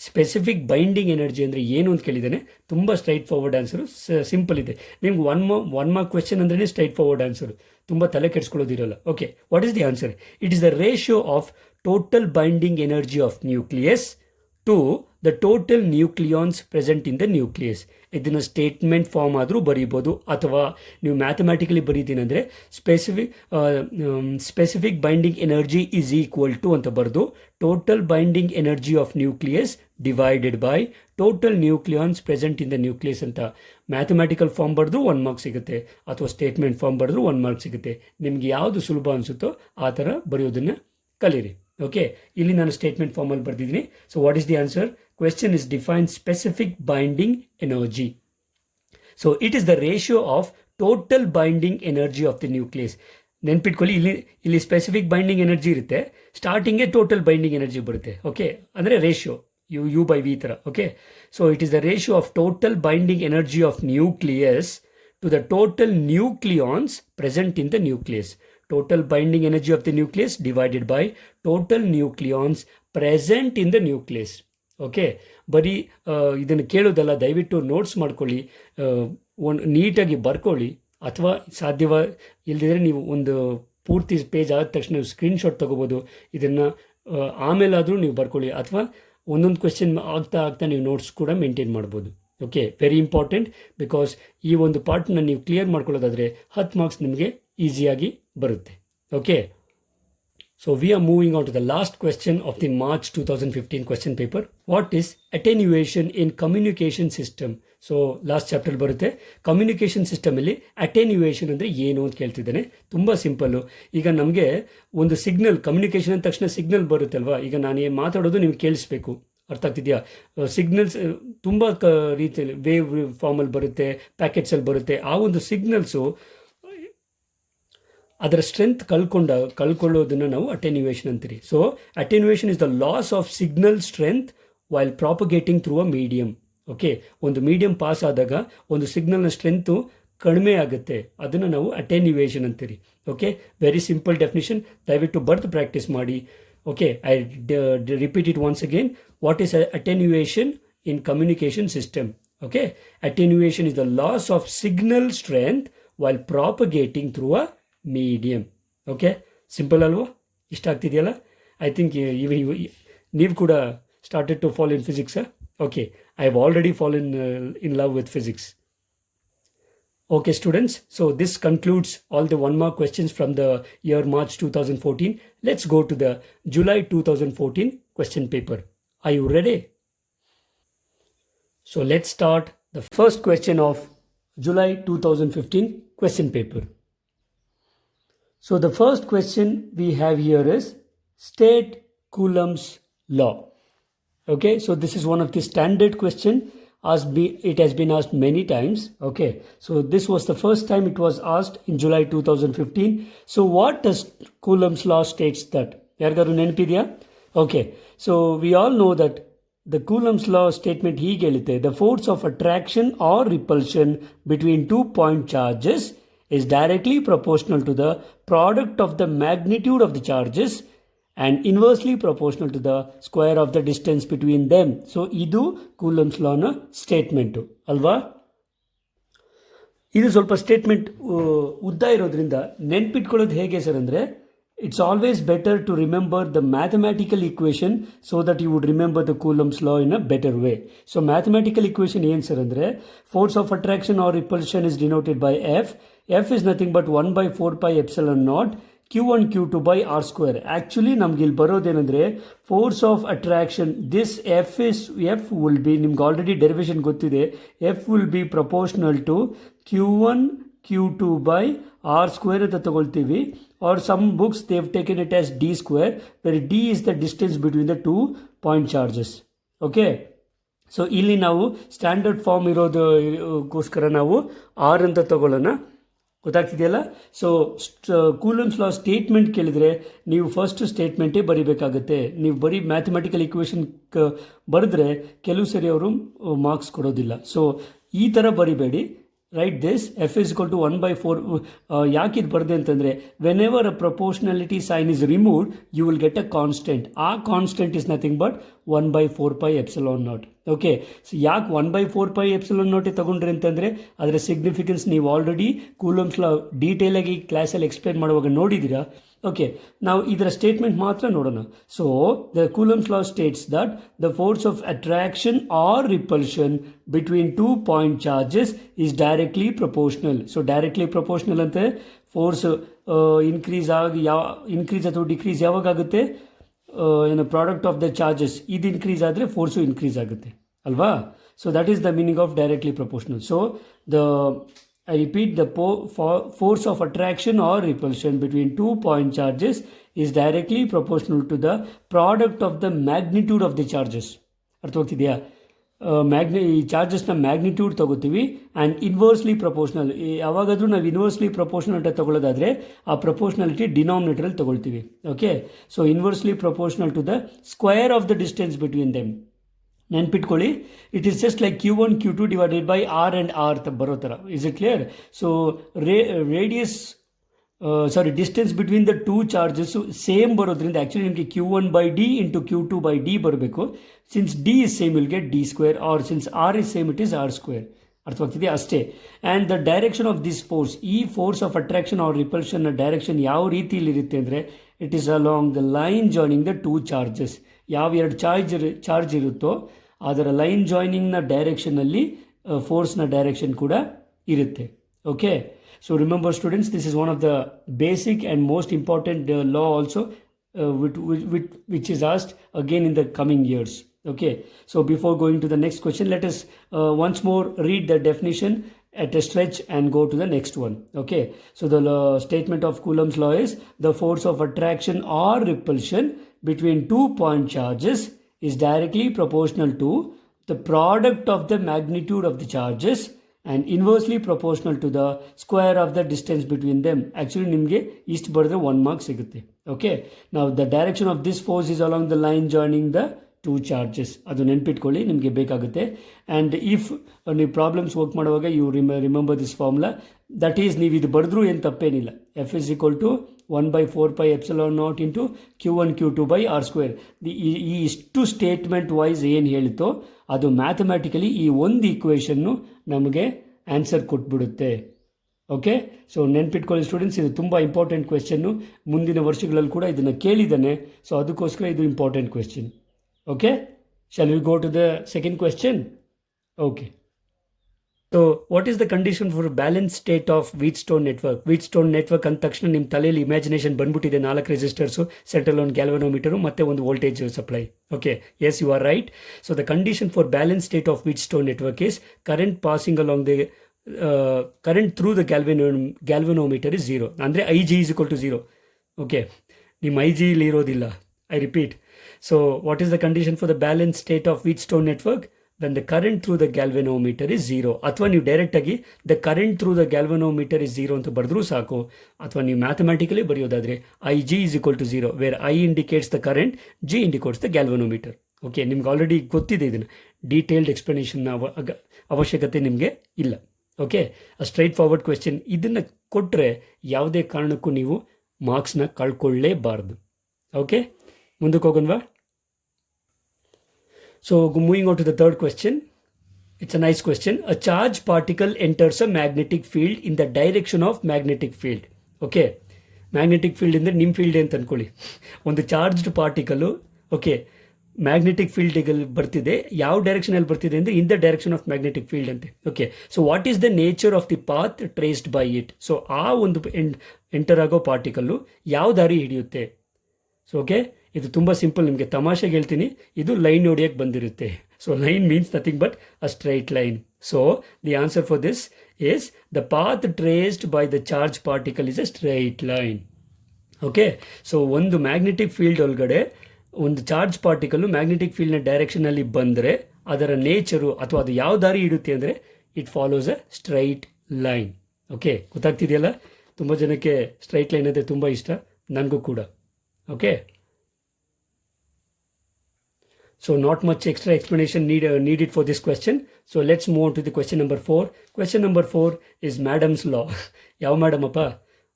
Specific binding energy ಅಂದರೆ ಏನು ಅಂತ ಕೇಳಿದ್ದಾನೆ. ತುಂಬ ಸ್ಟ್ರೈಟ್ ಫಾರ್ವರ್ಡ್ ಆನ್ಸರು, ಸಿಂಪಲ್ ಇದೆ. ನಿಮ್ಗೆ 1 ಮಾರ್ಕ್ ಕ್ವೆಶ್ಚನ್ ಅಂದ್ರೆ ಸ್ಟ್ರೈಟ್ ಫಾರ್ವರ್ಡ್ ಆನ್ಸರು, ತುಂಬ ತಲೆ ಕೆಡಿಸ್ಕೊಳ್ಳೋದಿರಲ್ಲ. Okay, what is the answer? It is the ratio of total binding energy of nucleus to the total nucleons present in the nucleus. ಇದನ್ನು statement form ಆದರೂ ಬರೀಬೋದು, ಅಥವಾ ನೀವು ಮ್ಯಾಥಮೆಟಿಕಲಿ ಬರೀತೀನಿ ಅಂದರೆ specific binding energy is equal to ಅಂತ ಬರೆದು total binding energy of nucleus divided by total nucleons present in the nucleus ಅಂತ ಮ್ಯಾಥಮೆಟಿಕಲ್ ಫಾರ್ಮ್ ಬರೆದು 1 ಮಾರ್ಕ್ ಸಿಗುತ್ತೆ, ಅಥವಾ ಸ್ಟೇಟ್ಮೆಂಟ್ ಫಾರ್ಮ್ ಬರೆದು 1 ಮಾರ್ಕ್ ಸಿಗುತ್ತೆ. ನಿಮಗೆ ಯಾವುದು ಸುಲಭ ಅನಿಸುತ್ತೋ ಆ ಥರ ಬರೆಯೋದನ್ನು ಕಲೀರಿ. ಓಕೆ, ಇಲ್ಲಿ ನಾನು ಸ್ಟೇಟ್ಮೆಂಟ್ ಫಾರ್ಮಲ್ಲಿ ಬರೆದಿದ್ದೀನಿ. So what is the answer? Question is define specific binding energy. So it is the ratio of total binding energy of the nucleus. ನೆನ್ಪಿಟ್ಕೊಳ್ಳಿ, ಇಲ್ಲಿ ಸ್ಪೆಸಿಫಿಕ್ ಬೈಂಡಿಂಗ್ ಎನರ್ಜಿ ಇರುತ್ತೆ, ಸ್ಟಾರ್ಟಿಂಗೇ ಟೋಟಲ್ ಬೈಂಡಿಂಗ್ ಎನರ್ಜಿ ಬರುತ್ತೆ. Okay, ಅಂದರೆ ratio U/V ಥರ. Okay, so it is the ratio of total binding energy of nucleus to the total nucleons present in the nucleus. Total binding energy of the nucleus divided by total nucleons present in the nucleus. Okay, ಬರೀ ಇದನ್ನು ಕೇಳೋದಲ್ಲ, ದಯವಿಟ್ಟು notes ಮಾಡ್ಕೊಳ್ಳಿ, ನೀಟಾಗಿ ಬರ್ಕೊಳ್ಳಿ, ಅಥವಾ ಸಾಧ್ಯವ ಇಲ್ಲದಿದ್ದರೆ ನೀವು ಒಂದು ಪೂರ್ತಿ ಪೇಜ್ ಆದ ತಕ್ಷಣ ಸ್ಕ್ರೀನ್ಶಾಟ್ ತೊಗೋಬೋದು. ಇದನ್ನು ಆಮೇಲಾದರೂ ನೀವು ಬರ್ಕೊಳ್ಳಿ, ಅಥವಾ ಒಂದೊಂದು ಕ್ವೆಶ್ಚನ್ ಆಗ್ತಾ ನೀವು ನೋಟ್ಸ್ ಕೂಡ ಮೇಂಟೈನ್ ಮಾಡ್ಬೋದು. ಓಕೆ, ವೆರಿ ಇಂಪಾರ್ಟೆಂಟ್, ಬಿಕಾಸ್ ಈ ಒಂದು ಪಾರ್ಟ್ನ ನೀವು ಕ್ಲಿಯರ್ ಮಾಡ್ಕೊಳ್ಳೋದಾದರೆ 10 ಮಾರ್ಕ್ಸ್ ನಿಮಗೆ ಈಸಿಯಾಗಿ ಬರುತ್ತೆ. Okay, so we are moving on to the last question of the March 2015 question paper. What is attenuation in communication system? So last chapter ಬರುತ್ತೆ. Communication ಸಿಸ್ಟಮಲ್ಲಿ attenuation ಅಂದರೆ ಏನು ಅಂತ ಕೇಳ್ತಿದ್ದೇನೆ. ತುಂಬ ಸಿಂಪಲ್ಲು. ಈಗ ನಮಗೆ ಒಂದು ಸಿಗ್ನಲ್, ಕಮ್ಯುನಿಕೇಷನ್ ಅಂದ ತಕ್ಷಣ ಸಿಗ್ನಲ್ ಬರುತ್ತೆ ಅಲ್ವಾ. ಈಗ ನಾನು ಮಾತಾಡೋದು ನಿಮ್ಗೆ ಕೇಳಿಸ್ಬೇಕು, ಅರ್ಥ ಆಗ್ತಿದೆಯಾ? ಸಿಗ್ನಲ್ಸ್ ತುಂಬ ರೀತಿಯಲ್ಲಿ ವೇವ್ ಫಾರ್ಮಲ್ಲಿ ಬರುತ್ತೆ, ಪ್ಯಾಕೆಟ್ಸಲ್ಲಿ ಬರುತ್ತೆ. ಆ ಒಂದು ಸಿಗ್ನಲ್ಸು ಅದರ ಸ್ಟ್ರೆಂತ್ ಕಳ್ಕೊಳ್ಳೋದನ್ನು ನಾವು ಅಟೆನ್ಯುಯೇಷನ್ ಅಂತೀರಿ. So attenuation is the loss of signal strength while propagating through a medium. Okay, ಒಂದು ಮೀಡಿಯಮ್ ಪಾಸ್ ಆದಾಗ ಒಂದು ಸಿಗ್ನಲ್ನ ಸ್ಟ್ರೆಂತು ಕಡಿಮೆ ಆಗುತ್ತೆ, ಅದನ್ನು ನಾವು ಅಟೆನ್ಯುಯೇಷನ್ ಅಂತೀರಿ. ಓಕೆ, ವೆರಿ ಸಿಂಪಲ್ ಡೆಫಿನಿಷನ್, ದಯವಿಟ್ಟು ಬರ್ದು ಪ್ರಾಕ್ಟೀಸ್ ಮಾಡಿ. Okay, I repeat it once again. What is attenuation in communication system? Okay, attenuation is the loss of signal strength while propagating through a medium. Okay, simple alva, ಇಷ್ಟ ಆಗ್ತಿದೆಯಲ್ಲ? I think ನೀವು ಕೂಡ started to fall in physics. Okay, I have already fallen in love with physics. Okay students, so this concludes all the 1 mark questions from the year March 2014. Let's go to the July 2014 question paper. Are you ready? So let's start the first question of July 2015 question paper. So the first question we have here is state Coulomb's law. Okay, so this is one of the standard question. It has been asked many times. Okay, so this was the first time it was asked in July 2015. So what does Coulomb's law states that? Yargaru nenpidiya? Okay, so we all know that the Coulomb's law statement hige heಳುತ್ತೆ, the force of attraction or repulsion between 2 point charges is directly proportional to the product of the magnitude of the charges and inversely proportional to the square of the distance between them. So ಇದು Coulomb's law ನ statement ಅಲ್ವಾ? ಇದು ಸ್ವಲ್ಪ statement ಉದ್ದ ಇರೋದ್ರಿಂದ ನೆನ್ಪಿಟ್ಕೊಳ್ಳೋದು ಹೇಗೆ sir ಅಂದರೆ, it's always better to remember the mathematical equation so that you would remember the Coulomb's law in a better way. So mathematical equation ಏನು ಸರ್ ಅಂದರೆ, force of attraction or repulsion is denoted by F. F is nothing but 1/4 epsilon naught Q1 Q2 by R square. Actually ನಮ್ಗೆ ಇಲ್ಲಿ ಬರೋದೇನೆಂದರೆ force of attraction, this F will be, ನಿಮ್ಗೆ already derivation ಗೊತ್ತಿದೆ, F will be proportional to Q1 Q2 by R square ಅಂತ ತಗೊಳ್ತೀವಿ. Or some books they have taken it as D square, where D is the distance between the 2 point charges. Okay, so ಇಲ್ಲಿ ನಾವು standard form ಇರೋದಕ್ಕೋಸ್ಕರ ನಾವು R ಅಂತ ತಗೊಳ್ಳೋಣ. ಗೊತ್ತಾಗ್ತಿದೆಯಲ್ಲ? So Coulomb's law statement ಕೇಳಿದರೆ ನೀವು first ಸ್ಟೇಟ್ಮೆಂಟೇ ಬರೀಬೇಕಾಗುತ್ತೆ. ನೀವು ಬರೀ ಮ್ಯಾಥಮೆಟಿಕಲ್ ಇಕ್ವೇಷನ್ ಬರೆದ್ರೆ ಕೆಲವು ಸರಿ ಅವರು ಮಾರ್ಕ್ಸ್ ಕೊಡೋದಿಲ್ಲ. ಸೊ ಈ ಥರ ಬರಿಬೇಡಿ. Write this F is equal to 1/4. ಯಾಕೆ ಇದು ಬರದೆ ಅಂತಂದರೆ, whenever a proportionality sign is removed you will get a constant. ಆ constant is nothing but 1/4 epsilon naught. Okay, so ಯಾಕೆ 1/4 ಎಪ್ಸಿಲಾನ್ ನಾಟೇ ತಗೊಂಡ್ರಿ ಅಂತಂದರೆ ಅದರ ಸಿಗ್ನಿಫಿಕೆನ್ಸ್ ನೀವು ಆಲ್ರೆಡಿ Coulomb's law ಡೀಟೇಲಾಗಿ ಕ್ಲಾಸಲ್ಲಿ ಎಕ್ಸ್ಪ್ಲೇನ್ ಮಾಡುವಾಗ ನೋಡಿದ್ದೀರಾ. ಓಕೆ, ನಾವು ಇದರ ಸ್ಟೇಟ್ಮೆಂಟ್ ಮಾತ್ರ ನೋಡೋಣ. So the Coulomb's law states that the force of attraction or repulsion between 2 point charges is directly proportional. So directly proportional ಅಂತ ಫೋರ್ಸ್ ಇನ್ಕ್ರೀಸ್ ಅಥವಾ ಡಿಕ್ರೀಸ್ ಯಾವಾಗ ಆಗುತ್ತೆ, ಏನು ಪ್ರಾಡಕ್ಟ್ ಆಫ್ ದ ಚಾರ್ಜಸ್ ಇದು ಇನ್ಕ್ರೀಸ್ ಆದರೆ ಫೋರ್ಸು ಇನ್ಕ್ರೀಸ್ ಆಗುತ್ತೆ ಅಲ್ವಾ? So that is the meaning of directly proportional. So I repeat, the force of attraction or repulsion between 2 point charges is directly proportional to the product of the magnitude of the charges. ಅರ್ಥವಾಗ್ತಿದೆಯಾ? ಈ ಚಾರ್ಜಸ್ನ magnitude ತಗೋತೀವಿ and inversely proportional. ಯಾವಾಗಾದರೂ ನಾವು inversely proportional ಅಂತ ತಗೊಳ್ಳೋದಾದರೆ ಆ proportionality ಡಿನಾಮಿನೇಟರಲ್ಲಿ ತಗೊಳ್ತೀವಿ. Okay, so inversely proportional to the square of the distance between them. ನೆನ್ಪಿಟ್ಕೊಳ್ಳಿ, it is just like Q1 Q2 divided by R and R ಬರೋ ಥರ. Is it clear? So distance between the 2 charges same ಬರೋದ್ರಿಂದ actually ನಿಮಗೆ Q1/D into Q2/D ಬರಬೇಕು. Since D is same will get D square, or since R is same it is R square. ಅರ್ಥವಾಗ್ತಿದೆಯಾ? ಅಷ್ಟೇ. And the direction of this force, ಈ force of attraction or ರಿಪಲ್ಷನ್ನ direction ಯಾವ ರೀತಿಯಲ್ಲಿ ಇರುತ್ತೆ ಅಂದರೆ, it is along the line joining the 2 charges. ಯಾವ 2 charge ಇರುತ್ತೋ ಅದರ ಲೈನ್ ಜಾಯ್ನಿಂಗ್ನ ಡೈರೆಕ್ಷನಲ್ಲಿ ಫೋರ್ಸ್ನ ಡೈರೆಕ್ಷನ್ ಕೂಡ ಇರುತ್ತೆ. Okay, so remember students, this is one of the basic and most important law also which is asked again in the coming years. Okay, so before going to the next question, let us once more read the definition at a stretch and go to the next one. Okay, so the statement of Coulomb's law is the force of attraction or repulsion between 2 point charges is directly proportional to the product of the magnitude of the charges and inversely proportional to the square of the distance between them. Actually ನಿಮಗೆ ಇಷ್ಟು ಬರೆದ್ರೆ 1 mark ಸಿಗುತ್ತೆ. Okay, now the direction of this force is along the line joining the 2 charges. ಅದು ನೆನ್ಪಿಟ್ಕೊಳ್ಳಿ, ನಿಮಗೆ ಬೇಕಾಗುತ್ತೆ. And if ನೀವು problems work ಮಾಡುವಾಗ you remember this formula. That is ನೀವು ಇದು ಬರೆದ್ರೂ ಏನು ತಪ್ಪೇನಿಲ್ಲ. F is equal to 1/4πε0 into Q1 Q2 by R square. ಈ ಇಷ್ಟು ಸ್ಟೇಟ್ಮೆಂಟ್ ವೈಸ್ ಏನು ಹೇಳಿತೋ ಅದು ಮ್ಯಾಥಮೆಟಿಕಲಿ ಈ ಒಂದು ಈಕ್ವೇಷನ್ನು ನಮಗೆ ಆನ್ಸರ್ ಕೊಟ್ಬಿಡುತ್ತೆ. ಓಕೆ, ಸೊ ನೆನ್ಪಿಟ್ಕೊಳ್ಳಿ ಸ್ಟೂಡೆಂಟ್ಸ್, ಇದು ತುಂಬ ಇಂಪಾರ್ಟೆಂಟ್ ಕ್ವೆಶ್ಚನ್ನು. ಮುಂದಿನ ವರ್ಷಗಳಲ್ಲಿ ಕೂಡ ಇದನ್ನು ಕೇಳಿದ್ದಾನೆ, ಸೊ ಅದಕ್ಕೋಸ್ಕರ ಇದು important question. Okay, shall we go to the second question? Okay, so what is the condition for balance state of Wheatstone network? Wheatstone network ಅಂದ ತಕ್ಷಣ ನಿಮ್ಮ ತಲೆಯಲ್ಲಿ ಇಮ್ಯಾಜಿನೇಷನ್ ಬಂದ್ಬಿಟ್ಟಿದೆ, 4 ರೆಸಿಸ್ಟರ್ಸು, ಸೆಂಟ್ರಲ್ ಒಂದು ಗ್ಯಾಲ್ವನೋಮೀಟರು ಮತ್ತು ಒಂದು voltage supply. Okay, yes, you are right. So the condition for balance state of Wheatstone network is current passing along the current through the galvanometer is 0. ಅಂದರೆ IG is equal to 0. Okay, ನಿಮ್ಮ IG ಇಲ್ಲಿ ಇರೋದಿಲ್ಲ. I repeat. So what is the condition for the balance state of Wheatstone network? when the current through the galvanometer is 0. ಅಥವಾ ನೀವು ಡೈರೆಕ್ಟಾಗಿ the current through the galvanometer is 0 ಅಂತ ಬರೆದ್ರೂ ಸಾಕು. ಅಥವಾ ನೀವು ಮ್ಯಾಥಮೆಟಿಕಲಿ ಬರೆಯೋದಾದರೆ IG is equal to 0, where I indicates the current, G indicates the galvanometer. Okay, ನಿಮ್ಗೆ ಆಲ್ರೆಡಿ ಗೊತ್ತಿದೆ, ಇದನ್ನು ಡೀಟೇಲ್ಡ್ ಎಕ್ಸ್ಪ್ಲನೇಷನ್ನ ಅವಶ್ಯಕತೆ ನಿಮಗೆ ಇಲ್ಲ. Okay, a straight forward question. ಇದನ್ನು ಕೊಟ್ಟರೆ ಯಾವುದೇ ಕಾರಣಕ್ಕೂ ನೀವು ಮಾರ್ಕ್ಸ್ನ ಕಳ್ಕೊಳ್ಳೇಬಾರ್ದು. ಓಕೆ, ಮುಂದಕ್ಕೆ ಹೋಗೋಣವಾ? So moving on to the third question. It's a nice question. A charged particle enters a magnetic field in the direction of magnetic field. Okay, magnetic field ಅಂದರೆ ನಿಮ್ಮ ಫೀಲ್ಡ್ ಅಂತ ಅಂದ್ಕೊಳ್ಳಿ. ಒಂದು ಚಾರ್ಜ್ಡ್ ಪಾರ್ಟಿಕಲು ಓಕೆ ಮ್ಯಾಗ್ನೆಟಿಕ್ ಫೀಲ್ಡಿಗೆ ಬರ್ತಿದೆ. ಯಾವ ಡೈರೆಕ್ಷನಲ್ಲಿ ಬರ್ತಿದೆ ಅಂದರೆ in the direction of magnetic field ಅಂತೆ. Okay, so what is the nature of the path traced by it? So ಆ ಒಂದು ಎಂಟರ್ ಆಗೋ ಪಾರ್ಟಿಕಲ್ಲು ಯಾವ ದಾರಿ ಹಿಡಿಯುತ್ತೆ? ಸೊ ಓಕೆ, ಇದು ತುಂಬ ಸಿಂಪಲ್. ನಿಮಗೆ ತಮಾಷೆಗೆ ಹೇಳ್ತೀನಿ, ಇದು ಲೈನ್ ಹೊಡಿಯೋಕ್ಕೆ ಬಂದಿರುತ್ತೆ. So line means nothing but a straight line. So the answer for this is the path traced by the charge particle is a straight line. Okay, so ಒಂದು magnetic field ಒಳಗಡೆ ಒಂದು charge particle magnetic ಫೀಲ್ಡ್ನ ಡೈರೆಕ್ಷನಲ್ಲಿ ಬಂದರೆ ಅದರ nature ಅಥವಾ ಅದು ಯಾವ ದಾರಿ ಇಡುತ್ತೆ ಅಂದರೆ it follows a straight line. Okay, ಗೊತ್ತಾಗ್ತಿದೆಯಲ್ಲ? ತುಂಬ ಜನಕ್ಕೆ ಸ್ಟ್ರೈಟ್ ಲೈನ್ ಅಂದರೆ ತುಂಬ ಇಷ್ಟ, ನನಗೂ ಕೂಡ. Okay, so not much extra explanation needed for this question. So let's move on to the question number 4. Question number 4 is Madam's law. ಯಾವ madam ಅಪ್ಪ?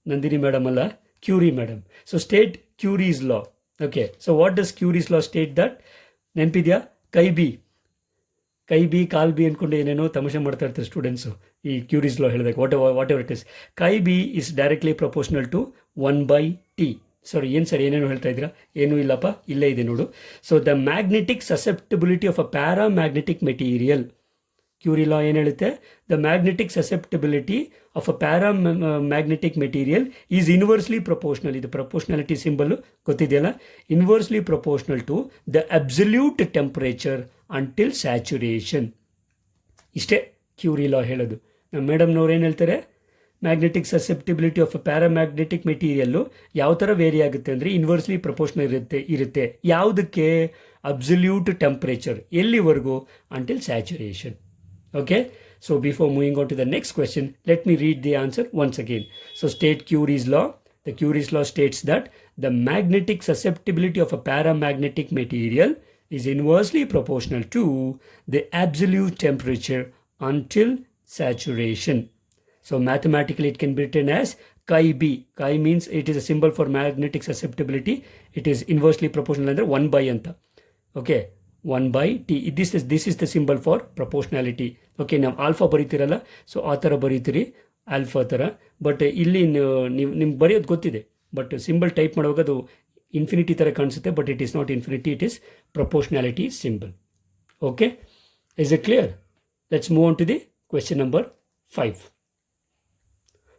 ನಂದಿನಿ ಮೇಡಮ್ ಅಲ್ಲ, Curie madam. So state Curie's law. Okay, so what does Curie's law state that? ನೆನಪಿದೆಯಾ? ಕೈ B ಕಾಲ್ B ಅಂದ್ಕೊಂಡು ಏನೇನೋ ತಮಾಷೆ ಮಾಡ್ತಾ ಇರ್ತಾರೆ ಸ್ಟೂಡೆಂಟ್ಸು ಈ ಕ್ಯೂರೀಸ್ ಲಾ ಹೇಳಿದಾಗ. Whatever it is, chi B is directly proportional to 1/T. Sorry, ಏನು ಸರ್ ಏನೇನು ಹೇಳ್ತಾ ಇದ್ದೀರಾ? ಏನೂ ಇಲ್ಲಪ್ಪ, ಇಲ್ಲೇ ಇದೆ ನೋಡು. So the magnetic susceptibility of a paramagnetic material. Curie law ಏನು ಹೇಳುತ್ತೆ? The magnetic susceptibility of a paramagnetic material is inversely proportional. ಇದು ಪ್ರಪೋರ್ಷನಾಲಿಟಿ ಸಿಂಬಲ್ಲು ಗೊತ್ತಿದೆಯಲ್ಲ? Inversely proportional to the absolute temperature until saturation. ಇಷ್ಟೇ ಕ್ಯೂರಿ ಲಾ ಹೇಳೋದು. ನಮ್ಮ ಮೇಡಮ್ನವ್ರು ಏನು ಹೇಳ್ತಾರೆ? Magnetic susceptibility of a paramagnetic material ಯಾವ ಥರ ವೇರಿ ಆಗುತ್ತೆ ಅಂದರೆ ಇನ್ವರ್ಸ್ಲಿ ಪ್ರಪೋರ್ಷನಲ್ ಇರುತ್ತೆ. ಯಾವುದಕ್ಕೆ? Absolute temperature. ಎಲ್ಲಿವರೆಗೂ? Until saturation. Okay, so before moving on to the next question, let me read the answer once again. So state Curie's law. The Curie's law states that the magnetic susceptibility of a paramagnetic material is inversely proportional to the absolute temperature until saturation. So mathematically it can be written as chi b. Chi means it is a symbol for magnetic susceptibility. It is inversely proportional under 1 by anta. Okay, 1 by T. This is the symbol for proportionality. Okay, now alpha ಬರೀತಿರಲ್ಲ, so ಆ ಥರ ಬರೀತೀರಿ alpha ಥರ. But ಇಲ್ಲಿ ನಿಮ್ಗೆ ಬರೆಯೋದು ಗೊತ್ತಿದೆ, but symbol type ಮಾಡುವಾಗ ಅದು ಇನ್ಫಿನಿಟಿ ಥರ ಕಾಣಿಸುತ್ತೆ, but it is not infinity, it is proportionality symbol. Okay, is it clear? Let's move on to the question number 5.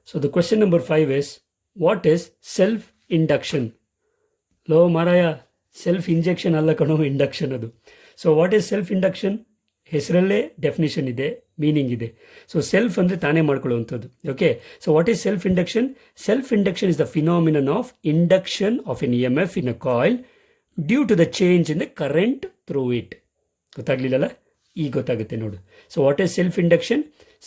So the question number 5 is, what is self-induction? ಲೋ ಮಾರಾಯ, self injection ಅಲ್ಲ ಕಣೋ, induction ಅದು. So what is self induction? ಹೆಸರಲ್ಲೇ definition ಇದೆ, meaning ಇದೆ. So self ಅಂದರೆ ತಾನೇ ಮಾಡ್ಕೊಳ್ಳುವಂಥದ್ದು. Okay, so what is self induction? Self induction is the phenomenon of induction of an EMF in a coil due to the change in the current through it. ಗೊತ್ತಾಗಲಿಲ್ಲಲ್ಲ? ಈಗ ಗೊತ್ತಾಗುತ್ತೆ ನೋಡು. So what is self induction?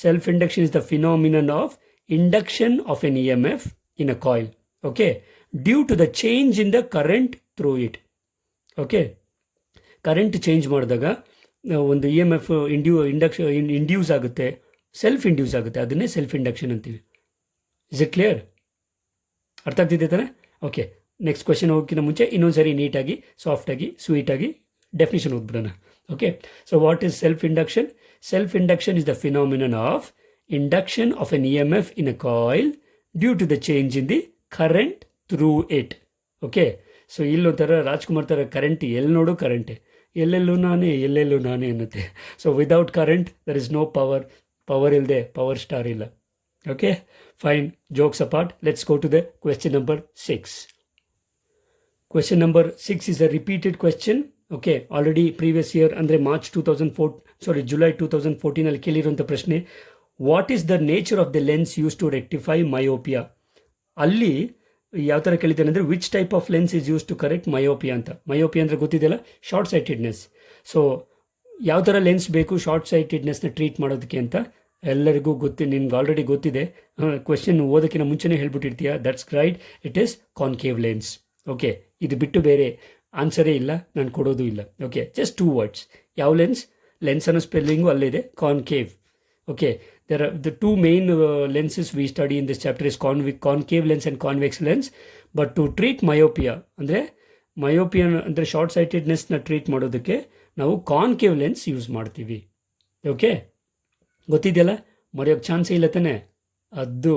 Self induction is the phenomenon of induction of an EMF in a coil, okay, due to the change in the current through it. Okay, current change ಮಾಡಿದಾಗ ಒಂದು EMF induce ಆಗುತ್ತೆ, self induce ಆಗುತ್ತೆ, ಅದನ್ನೇ self induction ಅಂತೀವಿ. Is it clear? ಅರ್ಥ ಆಗ್ತಿದೆ ತಾನೆ? Okay, next question ಹೋಗೋಕ್ಕಿಂತ ಮುಂಚೆ ಇನ್ನೊಂದ್ಸರಿ ನೀಟಾಗಿ ಸಾಫ್ಟಾಗಿ ಸ್ವೀಟಾಗಿ ಡೆಫಿನೇಷನ್ ಓದ್ಬಿಡೋಣ. Okay, so what is self induction? Self induction is the phenomenon of induction of an EMF in a coil due to the change in the current through it. Okay, so ಇಲ್ಲೊಂಥರ ರಾಜ್ಕುಮಾರ್ ಥರ current ಎಲ್ಲಿ ನೋಡು ಕರೆಂಟೆ, ಎಲ್ಲೆಲ್ಲೂ ನಾನೇ ಅನ್ನುತ್ತೆ. So without current there is no power, power ಇಲ್ಲದೆ power star ಇಲ್ಲ. Okay, fine, jokes apart, let's go to the question number 6. Question number 6 is a repeated question. Okay, already previous year ಅಂದರೆ July 2014 ಅಲ್ಲಿ ಕೇಳಿರುವಂಥ ಪ್ರಶ್ನೆ, what is the nature of the lens use to rectify myopia? ಅಲ್ಲಿ ಯಾವ ಥರ ಕೇಳಿದ್ದಾನೆ ಅಂದರೆ which type of lens is use to correct myopia ಅಂತ. Myopia ಅಂದರೆ ಗೊತ್ತಿದೆಯಲ್ಲ, ಶಾರ್ಟ್ ಸೈಟೆಡ್ನೆಸ್. ಸೊ ಯಾವ ಥರ ಲೆನ್ಸ್ ಬೇಕು ಶಾರ್ಟ್ ಸೈಟೆಡ್ನೆಸ್ನ ಟ್ರೀಟ್ ಮಾಡೋದಕ್ಕೆ ಅಂತ ಎಲ್ಲರಿಗೂ ನಿಮ್ಗೆ ಆಲ್ರೆಡಿ ಗೊತ್ತಿದೆ. ಕ್ವೆಶ್ಚನ್ ಓದೋಕ್ಕಿಂತ ಮುಂಚೆನೇ ಹೇಳ್ಬಿಟ್ಟಿರ್ತೀಯ. That's right, it is concave lens. Okay, ಇದು ಬಿಟ್ಟು ಬೇರೆ ಆನ್ಸರೇ ಇಲ್ಲ, ನಾನು ಕೊಡೋದು ಇಲ್ಲ. Okay, just 2 words. ಯಾವ ಲೆನ್ಸ್? ಲೆನ್ಸ್ ಅನ್ನೋ ಸ್ಪೆಲ್ಲಿಂಗು ಅಲ್ಲಿದೆ, concave. Okay, there are the 2 main lenses we study in this chapter is concave lens and convex lens. But to treat myopia ಅಂದರೆ ಅಂದರೆ ಶಾರ್ಟ್ ಸೈಟೆಡ್ನೆಸ್ನ ಟ್ರೀಟ್ ಮಾಡೋದಕ್ಕೆ ನಾವು ಕಾನ್ಕೇವ್ ಲೆನ್ಸ್ ಯೂಸ್ ಮಾಡ್ತೀವಿ. Okay, ಗೊತ್ತಿದೆಯಲ್ಲ, ಮರೆಯೋಕ್ಕೆ ಚಾನ್ಸೇ ಇಲ್ಲ ತಾನೆ ಅದು.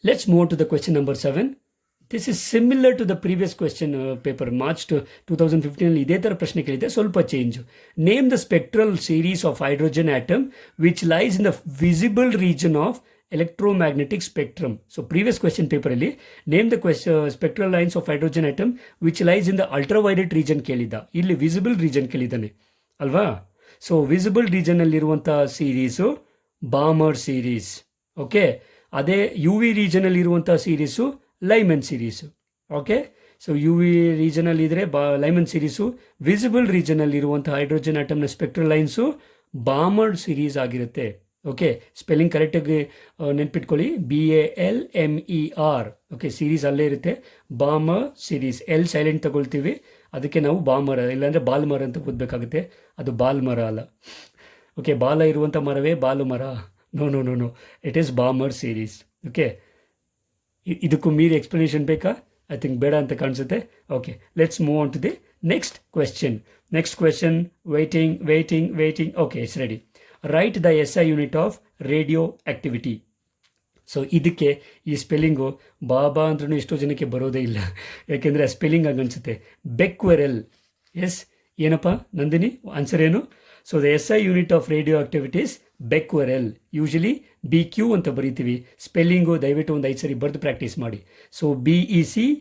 Let's move to the question number 7. This is similar to the previous question paper. March 2015 ಇದೇ ಥರ ಪ್ರಶ್ನೆ ಕೇಳಿದೆ, ಸ್ವಲ್ಪ change. Name the spectral series of hydrogen atom which lies in the visible region of electromagnetic spectrum. So previous question ಪೇಪರಲ್ಲಿ name the spectral lines of hydrogen atom which lies in the ultraviolet region ಕೇಳಿದ್ದ, ಇಲ್ಲಿ visible region ಕೇಳಿದ್ದಾನೆ ಅಲ್ವಾ. So visible ರೀಜನಲ್ಲಿರುವಂಥ series Balmer series. Okay, ಅದೇ U V ರೀಜನಲ್ಲಿರುವಂಥ series Lyman series. Okay, so U V ರೀಜನಲ್ಲಿ ಇದ್ದರೆ ಲೈಮನ್ ಸೀರೀಸು, ವಿಸಿಬಲ್ ರೀಜನಲ್ಲಿರುವಂಥ ಹೈಡ್ರೋಜನ್ ಆಟಮ್ನ ಸ್ಪೆಕ್ಟ್ರಲ್ ಲೈನ್ಸು ಬಾಮರ್ ಸೀರೀಸ್ ಆಗಿರುತ್ತೆ. ಓಕೆ, ಸ್ಪೆಲ್ಲಿಂಗ್ ಕರೆಕ್ಟಾಗಿ ನೆನ್ಪಿಟ್ಕೊಳ್ಳಿ, BALMER. ಓಕೆ, ಸೀರೀಸ್ ಅಲ್ಲೇ ಇರುತ್ತೆ, ಬಾಮರ್ ಸೀರೀಸ್. ಎಲ್ ಸೈಲೆಂಟ್ ತಗೊಳ್ತೀವಿ, ಅದಕ್ಕೆ ನಾವು ಬಾಮರ ಇಲ್ಲಾಂದರೆ ಬಾಲ್ಮರ ಅಂತ ಓದಬೇಕಾಗುತ್ತೆ. ಅದು ಬಾಲ್ಮರ ಅಲ್ಲ. ಓಕೆ, ಬಾಲ ಇರುವಂಥ ಮರವೇ ಬಾಲು ಮರ? No, it is Balmer series. Okay, ಇದಕ್ಕೂ ಮೀರಿ ಎಕ್ಸ್ಪ್ಲನೇಷನ್ ಬೇಕಾ? ಐ ಥಿಂಕ್ ಬೇಡ ಅಂತ ಕಾಣಿಸುತ್ತೆ. Okay, let's move on to the next question. Waiting. Okay, it's ready. Write the SI unit of radioactivity. So ಇದಕ್ಕೆ ಈ ಸ್ಪೆಲ್ಲಿಂಗು ಬಾಬಾ ಅಂದ್ರೂ ಎಷ್ಟೋ ಜನಕ್ಕೆ ಬರೋದೇ ಇಲ್ಲ, ಯಾಕೆಂದರೆ ಆ ಸ್ಪೆಲ್ಲಿಂಗ್ ಆಗಿ ಅನಿಸುತ್ತೆ. ಬೆಕ್ವೆರೆಲ್. ಎಸ್, ಏನಪ್ಪ ನಂದಿನಿ, ಆನ್ಸರ್ ಏನು? So the SI unit of radioactivities becquerel. Usually BQ ಅಂತ ಬರೀತೀವಿ, ಸ್ಪೆಲ್ಲಿಂಗು ದಯವಿಟ್ಟು ಒಂದು 5 ಸರಿ ಬರೆದು ಪ್ರಾಕ್ಟೀಸ್ ಮಾಡಿ. So BECQUEREL,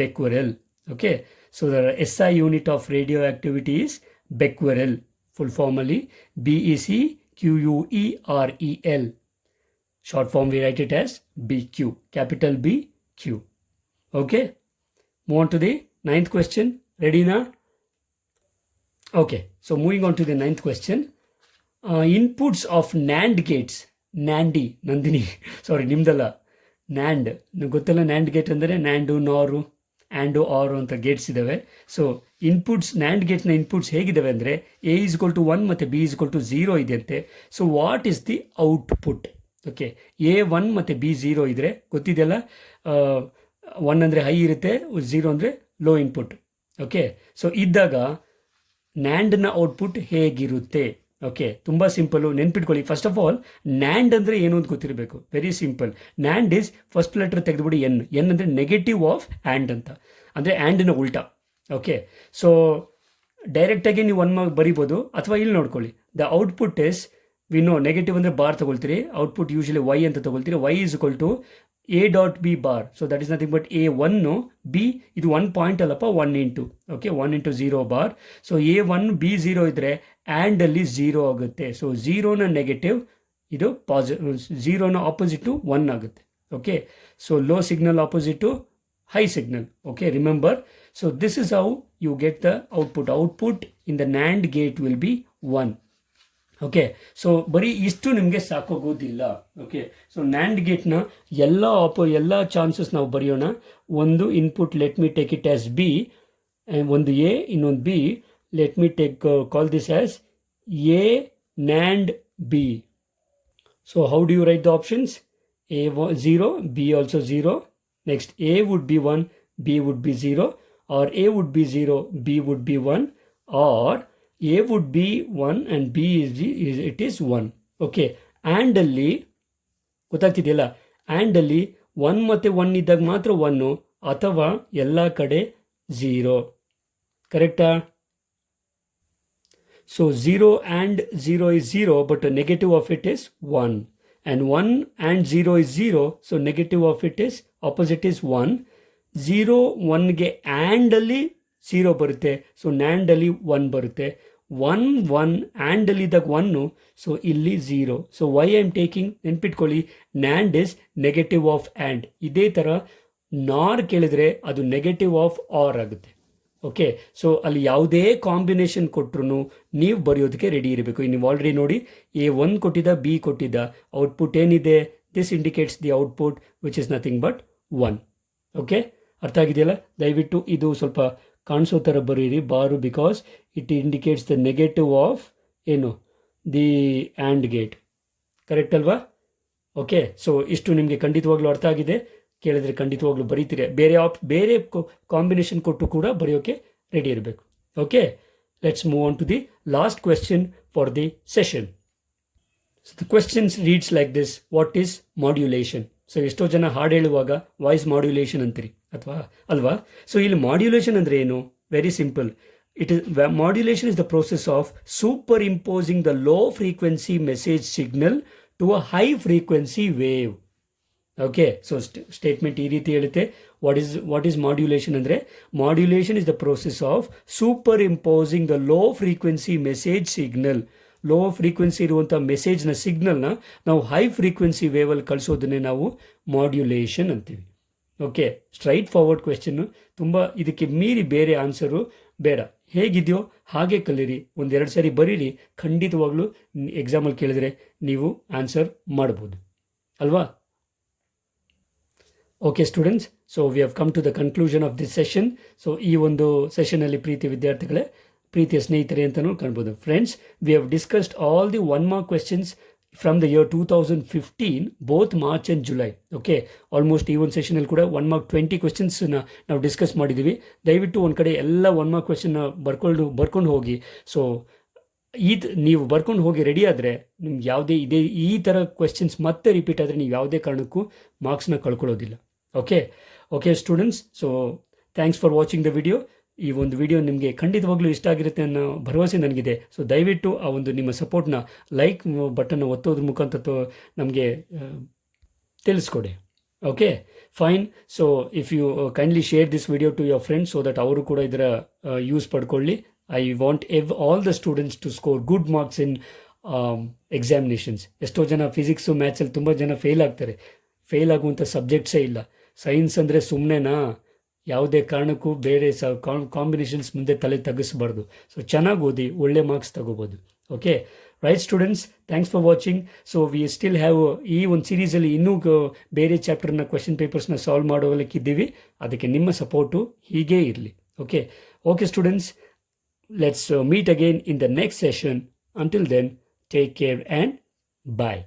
becquerel. Okay, so the SI unit of radioactivity is becquerel. Full ಫಾರ್ಮಲ್ಲಿ BECQUEREL. Short form we write it as BQ, capital BQ. Okay, move on to the 9th question. ರೆಡಿನಾ? Okay, so moving on to the 9th question. Inputs of NAND gates. Nandini, sorry, ನಿಮ್ದಲ್ಲ, NAND. ಗೊತ್ತಲ್ಲ NAND gate ಅಂದರೆ NAND, NOR, AND, OR ಅಂತ Gates ಇದ್ದಾವೆ. So inputs, NAND ಗೇಟ್ಸ್ನ inputs ಹೇಗಿದ್ದಾವೆ ಅಂದರೆ A = 1 ಮತ್ತು B = 0 ಇದೆಯಂತೆ. So what is the output? Okay, A 1 ಮತ್ತು B 0 ಇದ್ದರೆ ಗೊತ್ತಿದೆಯಲ್ಲ, 1 ಅಂದರೆ ಹೈ ಇರುತ್ತೆ, 0 ಅಂದರೆ ಲೋ ಇನ್ಪುಟ್. ಓಕೆ, ಸೊ ಇದ್ದಾಗ ನ್ಯಾಂಡ್ನ ಔಟ್ಪುಟ್ ಹೇಗಿರುತ್ತೆ? ಓಕೆ, ತುಂಬ ಸಿಂಪಲ್ಲು, ನೆನ್ಪಿಟ್ಕೊಳ್ಳಿ. ಫಸ್ಟ್ ಆಫ್ ಆಲ್ ನ್ಯಾಂಡ್ ಅಂದರೆ ಏನು ಅಂತ ಗೊತ್ತಿರಬೇಕು. Very simple. NAND is first letter ತೆಗೆದುಬಿಡಿ ಎನ್ ಅಂದರೆ ನೆಗೆಟಿವ್ ಆಫ್ ಆ್ಯಂಡ್ ಅಂತ, ಅಂದರೆ ಆ್ಯಂಡ್ನ ಉಲ್ಟಾ. ಓಕೆ, ಸೊ ಡೈರೆಕ್ಟಾಗಿ ನೀವು 1 ಬರಿಬೋದು, ಅಥವಾ ಇಲ್ಲಿ ನೋಡ್ಕೊಳ್ಳಿ. ದ ಔಟ್ಪುಟ್ ಇಸ್ ನೆಗೆಟಿವ್ ಅಂದರೆ ಬಾರ್ ತಗೊಳ್ತೀರಿ, ಔಟ್ಪುಟ್ ಯೂಶಲಿ Y ಅಂತ ತಗೊಳ್ತೀರಿ. Y = A.B bar. So that is nothing but A1, B ಇದು 1 ಪಾಯಿಂಟ್ ಅಲ್ಲಪ್ಪ, 1 into. Okay, 1 × 0 bar. So A1 B 0 ಇದ್ದರೆ ಆ್ಯಂಡಲ್ಲಿ 0 ಆಗುತ್ತೆ. ಸೊ 0ನ ನೆಗೆಟಿವ್, ಇದು ಝೀರೋನ ಆಪೋಸಿಟು 1 ಆಗುತ್ತೆ. Okay, so low signal opposite high signal. Okay, remember. So this is how you get the output. Output in the NAND gate will be 1. Okay, so ಬರೀ ಇಷ್ಟು ನಿಮಗೆ ಸಾಕೋಗೋದಿಲ್ಲ. Okay, so NAND ಗೇಟ್ನ ಎಲ್ಲ chances ನಾವು ಬರೆಯೋಣ. ಒಂದು input, let me take it as B, ಒಂದು A, ಇನ್ನೊಂದು B. Let me call this as A NAND B. So how do you write the options? 0, B also 0. Next A would be 1, B would be 0, or A would be 0, B would be 1, or A would be 1 and B it is 1. Okay, and ಅಲ್ಲಿ ಗೊತ್ತಾಗ್ತಿದೆಯಲ್ಲ, and ಅಲ್ಲಿ 1 ಮತ್ತು 1 ಇದ್ದಾಗ ಮಾತ್ರ 1 ಅಥವಾ ಎಲ್ಲ ಕಡೆ 0. ಕರೆಕ್ಟಾ? So 0 and 0 is 0, but the negative of it is 1. And 1 and 0 is 0, so negative of it is, opposite is 1. 0, 1ಗೆ and ಅಲ್ಲಿ 0 ಬರುತ್ತೆ, ಸೊ NAND ಅಲ್ಲಿ 1 ಬರುತ್ತೆ. 1, 1 and ಅಲ್ಲಿ ಇದ್ದಾಗ 1, ಸೊ ಇಲ್ಲಿ 0. So why I am taking, ನೆನ್ಪಿಟ್ಕೊಳ್ಳಿ, NAND is negative of and. ಇದೇ ಥರ NOR ಕೇಳಿದ್ರೆ ಅದು ನೆಗೆಟಿವ್ ಆಫ್ ಆರ್ ಆಗುತ್ತೆ. ಓಕೆ, ಸೊ ಅಲ್ಲಿ ಯಾವುದೇ ಕಾಂಬಿನೇಷನ್ ಕೊಟ್ಟರು ನೀವು ಬರೆಯೋದಕ್ಕೆ ರೆಡಿ ಇರಬೇಕು. ನೀವು ಆಲ್ರೆಡಿ ನೋಡಿ, A1 ಕೊಟ್ಟಿದ್ದ, B ಕೊಟ್ಟಿದ್ದ, ಔಟ್ಪುಟ್ ಏನಿದೆ, this indicates the output which is nothing but 1. Okay, ಅರ್ಥ ಆಗಿದೆಯಲ್ಲ? ದಯವಿಟ್ಟು ಇದು ಸ್ವಲ್ಪ ಕಾಣಿಸೋ ಥರ ಬರೀರಿ bar, because it indicates the negative of ಏನು, ದಿ ಆ್ಯಂಡ್ ಗೇಟ್. ಕರೆಕ್ಟ್ ಅಲ್ವಾ? ಓಕೆ, ಸೊ ಇಷ್ಟು ನಿಮಗೆ ಖಂಡಿತವಾಗ್ಲೂ ಅರ್ಥ ಆಗಿದೆ. ಕೇಳಿದ್ರೆ ಖಂಡಿತವಾಗ್ಲೂ ಬರೀತೀರಿ. ಬೇರೆ ಕಾಂಬಿನೇಷನ್ ಕೊಟ್ಟು ಕೂಡ ಬರೆಯೋಕೆ ರೆಡಿ ಇರಬೇಕು. Okay, let's move on to the last question for the session. So the questions reads like this: what is modulation? So ಎಷ್ಟೋ ಜನ ಹಾಡು ಹೇಳುವಾಗ ವಾಯ್ಸ್ ಮಾಡ್ಯುಲೇಷನ್ ಅಂತೀರಿ ಅಥವಾ ಅಲ್ವಾ? ಸೊ ಇಲ್ಲಿ ಮಾಡ್ಯುಲೇಷನ್ ಅಂದರೆ ಏನು? Very simple. Modulation is the process of superimposing the low frequency message signal to a high frequency wave. Okay, so statement ಈ ರೀತಿ ಹೇಳುತ್ತೆ. ವಾಟ್ ಈಸ್ ಮಾಡ್ಯುಲೇಷನ್ ಅಂದರೆ, modulation is the process of super imposing the low frequency message signal. Low frequency ಇರುವಂಥ ಮೆಸೇಜ್ನ ಸಿಗ್ನಲ್ನ ನಾವು high frequency ವೇವಲ್ಲಿ ಕಳಿಸೋದನ್ನೇ ನಾವು modulation ಅಂತೀವಿ. Okay, straight forward ಕ್ವೆಶ್ಚನ್ನು, ತುಂಬ ಇದಕ್ಕೆ ಮೀರಿ ಬೇರೆ ಆನ್ಸರು ಬೇಡ. ಹೇಗಿದೆಯೋ ಹಾಗೆ ಕಲೀರಿ, ಒಂದೆರಡು ಸಾರಿ ಬರೀರಿ, ಖಂಡಿತವಾಗ್ಲೂ ಎಕ್ಸಾಮಲ್ಲಿ ಕೇಳಿದ್ರೆ ನೀವು ಆನ್ಸರ್ ಮಾಡ್ಬೋದು ಅಲ್ವಾ? Okay students, so we have come to the conclusion of this session. So ಈ ಒಂದು ಸೆಷನಲ್ಲಿ ಪ್ರೀತಿ ವಿದ್ಯಾರ್ಥಿಗಳೇ, ಪ್ರೀತಿಯ ಸ್ನೇಹಿತರೆ ಅಂತಲೂ ಕಾಣ್ಬೋದು. Friends, we have discussed all the 1 mark questions from the year 2015, both March and July. Okay, almost ಈ ಒಂದು ಸೆಷನಲ್ಲಿ ಕೂಡ 1 mark 20 ಕ್ವೆಶ್ಚನ್ಸ್ನ ನಾವು ಡಿಸ್ಕಸ್ ಮಾಡಿದ್ದೀವಿ. ದಯವಿಟ್ಟು ಒಂದು ಕಡೆ ಎಲ್ಲ 1 mark ಕ್ವೆಶ್ಚನ್ನ ಬರ್ಕೊಂಡು ಹೋಗಿ. ಸೊ ನೀವು ಬರ್ಕೊಂಡು ಹೋಗಿ ರೆಡಿ ಆದರೆ ನಿಮ್ಗೆ ಯಾವುದೇ ಈ ಥರ ಕ್ವೆಶ್ಚನ್ಸ್ ಮತ್ತೆ ರಿಪೀಟ್ ಆದರೆ ನೀವು ಯಾವುದೇ ಕಾರಣಕ್ಕೂ ಮಾರ್ಕ್ಸ್ನ ಕಳ್ಕೊಳ್ಳೋದಿಲ್ಲ. Okay students, so thanks for watching the video. ಈ ಒಂದು ವಿಡಿಯೋ ನಿಮಗೆ ಖಂಡಿತವಾಗ್ಲೂ ಇಷ್ಟ ಆಗಿರುತ್ತೆ ಅನ್ನೋ ಭರವಸೆ ನನಗಿದೆ. ಸೊ ದಯವಿಟ್ಟು ಆ ಒಂದು ನಿಮ್ಮ ಸಪೋರ್ಟ್ನ ಲೈಕ್ ಬಟನ್ನ ಒತ್ತೋದ್ರ ಮುಖಾಂತರ ನಮಗೆ ತಿಳಿಸ್ಕೊಡಿ. Okay, fine. So if you kindly share this video to your friends, so that ಅವರು ಕೂಡ ಇದರ ಯೂಸ್ ಪಡ್ಕೊಳ್ಳಿ. I want all the students to score good marks in examinations. ಎಷ್ಟೋ ಜನ ಫಿಸಿಕ್ಸು ಮ್ಯಾಥ್ಸಲ್ಲಿ ತುಂಬ ಜನ ಫೇಲ್ ಆಗ್ತಾರೆ. ಫೇಲ್ ಆಗುವಂಥ ಸಬ್ಜೆಕ್ಟ್ಸೇ ಇಲ್ಲ. ಸೈನ್ಸ್ ಅಂದರೆ ಸುಮ್ಮನೆನಾ? ಯಾವುದೇ ಕಾರಣಕ್ಕೂ ಬೇರೆ ಕಾಂಬಿನೇಷನ್ಸ್ ಮುಂದೆ ತಲೆ ತಗ್ಗಿಸ್ಬಾರ್ದು. ಸೊ ಚೆನ್ನಾಗಿ ಓದಿ, ಒಳ್ಳೆ ಮಾರ್ಕ್ಸ್ ತಗೋಬೋದು. Okay, right students, thanks for watching. So we still have ಈ ಒಂದು ಸೀರೀಸಲ್ಲಿ ಇನ್ನೂ ಬೇರೆ ಚಾಪ್ಟರ್ನ ಕ್ವೆಶ್ಚನ್ ಪೇಪರ್ಸ್ನ ಸಾಲ್ವ್ ಮಾಡೋಲಿಕ್ಕಿದ್ದೀವಿ. ಅದಕ್ಕೆ ನಿಮ್ಮ ಸಪೋರ್ಟು ಹೀಗೇ ಇರಲಿ. Okay students, let's meet again in the next session. Until then, take care and bye.